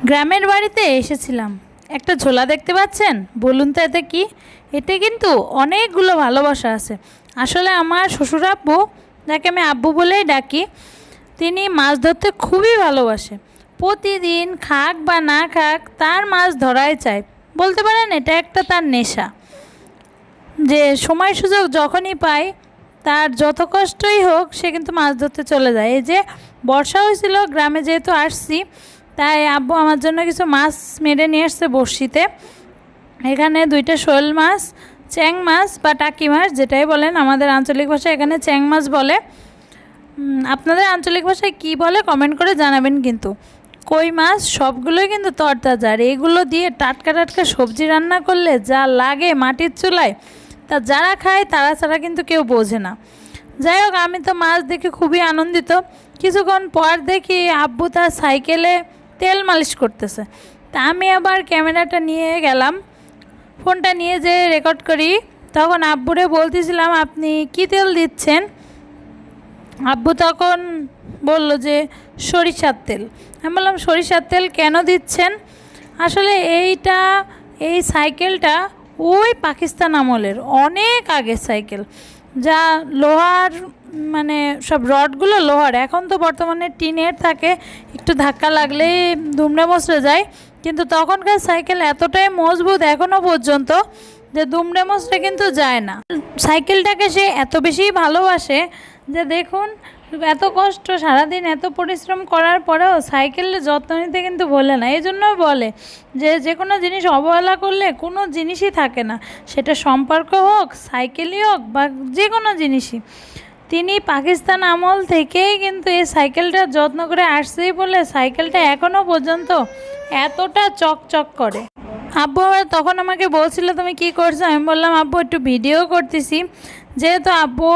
গ্রামের বাড়িতে এসেছিলাম। একটা ঝোলা দেখতে পাচ্ছেন? বলুন তো এতে কি? এতে কিন্তু অনেকগুলো ভালোবাসা আছে। আসলে আমার শ্বশুর আব্বু, যাকে আমি আব্বু বলেই ডাকি, তিনি মাছ ধরতে খুবই ভালোবাসে। প্রতিদিন খাক বা না খাক তার মাছ ধরাই চাই। বলতে পারেন এটা একটা তার নেশা, যে সময় সুযোগ যখনই পায়, তার যত কষ্টই হোক সে কিন্তু মাছ ধরতে চলে যায়। এই যে বর্ষা হয়েছিল, গ্রামে যেহেতু আসছি, তাই আব্বু আমার জন্য কিছু মাছ মেরে নিয়ে আসছে বড়শিতে। এখানে 2টা শোল মাছ, চ্যাং মাছ বা টাকি মাছ যেটাই বলেন, আমাদের আঞ্চলিক ভাষায় এখানে চ্যাং মাছ বলে। আপনাদের আঞ্চলিক ভাষায় কী বলে কমেন্ট করে জানাবেন। কিন্তু কই মাছ সবগুলোই কিন্তু তরতাজা, আর এগুলো দিয়ে টাটকা টাটকা সবজি রান্না করলে যা লাগে মাটির চুলায়, তা যারা খায় তারা ছাড়া কিন্তু কেউ বোঝে না। যাই হোক, আমি তো মাছ দেখে খুবই আনন্দিত। কিছুক্ষণ পর দেখি আব্বু তার সাইকেলে তেল মালিশ করতেছে। তা আমি আবার ক্যামেরাটা নিয়ে গেলাম, ফোনটা নিয়ে যে রেকর্ড করি। তখন আব্বুরে বলতেছিলাম, আপনি কি তেল দিচ্ছেন? আব্বু তখন বলল যে সরিষার তেল। আমি বললাম, সরিষার তেল কেন দিচ্ছেন? আসলে এই সাইকেলটা ওই পাকিস্তান আমলের অনেক আগের সাইকেল, যা লোহার, মানে সব রডগুলো লোহার। এখন তো বর্তমানে টিনের থাকে, একটু ধাক্কা লাগলেই দুমড়ে মুচড়ে যায়। কিন্তু তখনকার সাইকেল এতটাই মজবুত এখনও পর্যন্ত যে দুমড়ে মুচড়ে কিন্তু যায় না। সাইকেলটাকে সে এত বেশি ভালোবাসে যে দেখুন, এত কষ্ট সারাদিন এত পরিশ্রম করার পরেও সাইকেলের যত্ন নিতে কিন্তু বলে না। এই জন্য বলে যে কোনো জিনিস অবহেলা করলে কোনো জিনিসই থাকে না, সেটা সম্পর্ক হোক, সাইকেলই হোক বা যে কোনো জিনিসই। তিনি পাকিস্তান আমল থেকেই কিন্তু এই সাইকেলটার যত্ন করে আসছেই বলে সাইকেলটা এখনও পর্যন্ত এতটা চকচক করে। আব্বু তখন আমাকে বলছিল, তুমি কি করছো? আমি বললাম, আব্বু একটু ভিডিও করতেছি। যেহেতু আব্বু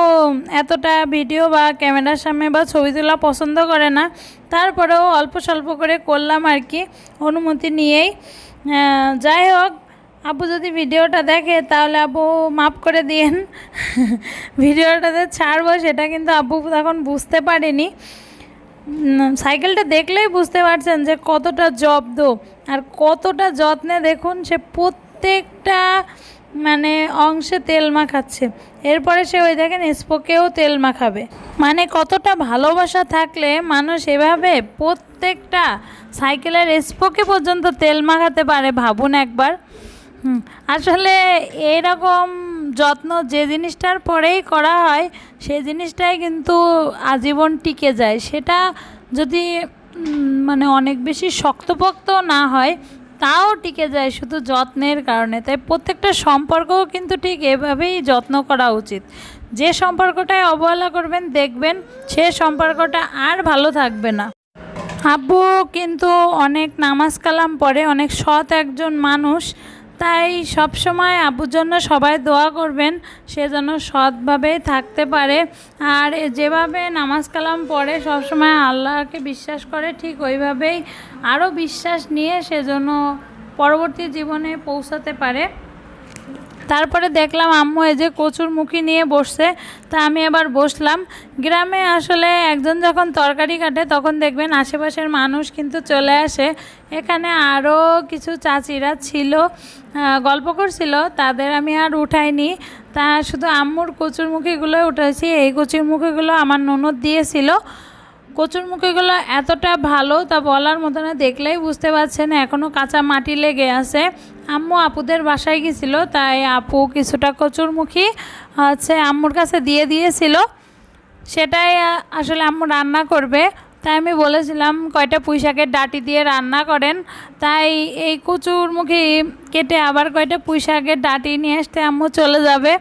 এতটা ভিডিও বা ক্যামেরার সামনে বা ছবি তোলা পছন্দ করে না, তারপরেও অল্প স্বল্প করে করলাম আর কি, অনুমতি নিয়েই। যাই হোক, আব্বু যদি ভিডিওটা দেখে তাহলে আব্বু মাফ করে দিয়েন। ভিডিওটাতে ছাড়বো সেটা কিন্তু আব্বু তখন বুঝতে পারেনি। সাইকেলটা দেখলেই বুঝতে পারছেন যে কতটা জব্দ আর কতটা যত্নে। দেখুন, সে প্রত্যেকটা মানে অংশে তেল মাখাচ্ছে। এরপরে সে ওই দেখেন স্পোকেও তেল মাখাবে। মানে কতটা ভালোবাসা থাকলে মানুষ এভাবে প্রত্যেকটা সাইকেলের স্পোকে পর্যন্ত তেল মাখাতে পারে, ভাবুন একবার। আসলে এরকম যত্ন যে জিনিসটার পরেই করা হয় সেই জিনিসটাই কিন্তু আজীবন টিকে যায়। সেটা যদি মানে অনেক বেশি শক্তপোক্ত না হয় তাও টিকে যায় শুধু যত্নের কারণে। তাই প্রত্যেকটা সম্পর্কও কিন্তু ঠিক এভাবেই যত্ন করা উচিত। যে সম্পর্কটায় অবহেলা করবেন দেখবেন সে সম্পর্কটা আর ভালো থাকবে না। আব্বু কিন্তু অনেক নামাজ কালাম পড়ে, অনেক সৎ একজন মানুষ। তাই সব সময় আব্বুর জন্য সবাই দোয়া করবেন, সে যেন সৎভাবেই থাকতে পারে। আর যেভাবে নামাজ কালাম পড়ে, সবসময় আল্লাহকে বিশ্বাস করে, ঠিক ওইভাবেই আরও বিশ্বাস নিয়ে সে যেন পরবর্তী জীবনে পৌঁছাতে পারে। তারপরে দেখলাম আম্মু এই যে কচুরমুখী নিয়ে বসছে, তা আমি আবার বসলাম। গ্রামে আসলে একজন যখন তরকারি কাটে তখন দেখবেন আশেপাশের মানুষ কিন্তু চলে আসে। এখানে আরও কিছু চাচিরা ছিল, গল্প করছিল, তাদের আমি আর উঠাইনি। তা শুধু আম্মুর কচুরমুখীগুলো উঠেছি। এই কচুরমুখীগুলো আমার ননদ দিয়েছিল। কচুরমুখীগুলো এতটা ভালো তা বলার মতো না, দেখলেই বুঝতে পারছেন এখনও কাঁচা মাটি লেগে আছে। আম্মু আপুদের বাসায় গেছিলো, তাই আপু কিছুটা কচুরমুখী আম্মুর কাছে দিয়ে দিয়েছিল। সেটাই আসলে আম্মু রান্না করবে। তাই আমি বলেছিলাম কয়টা পুঁইশাকের ডাঁটি দিয়ে রান্না করেন। তাই এই কচুরমুখী কেটে আবার কয়টা পুঁইশাকের ডাঁটি নিয়ে আসতে আম্মু চলে যাবে।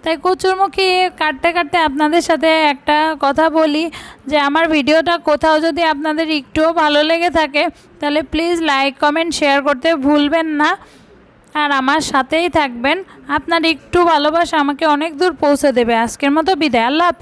তাই কচুরমুখী কাটতে কাটতে আপনাদের সাথে একটা কথা বলি, যে আমার ভিডিওটা কোথাও যদি আপনাদের একটুও ভালো লেগে থাকে তাহলে প্লিজ লাইক কমেন্ট শেয়ার করতে ভুলবেন না, আর আমার সাথেই থাকবেন। আপনার একটু ভালোবাসা আমাকে অনেক দূর পৌঁছে দেবে। আজকের মতো বিদায়, আল্লাহ হাফেজ।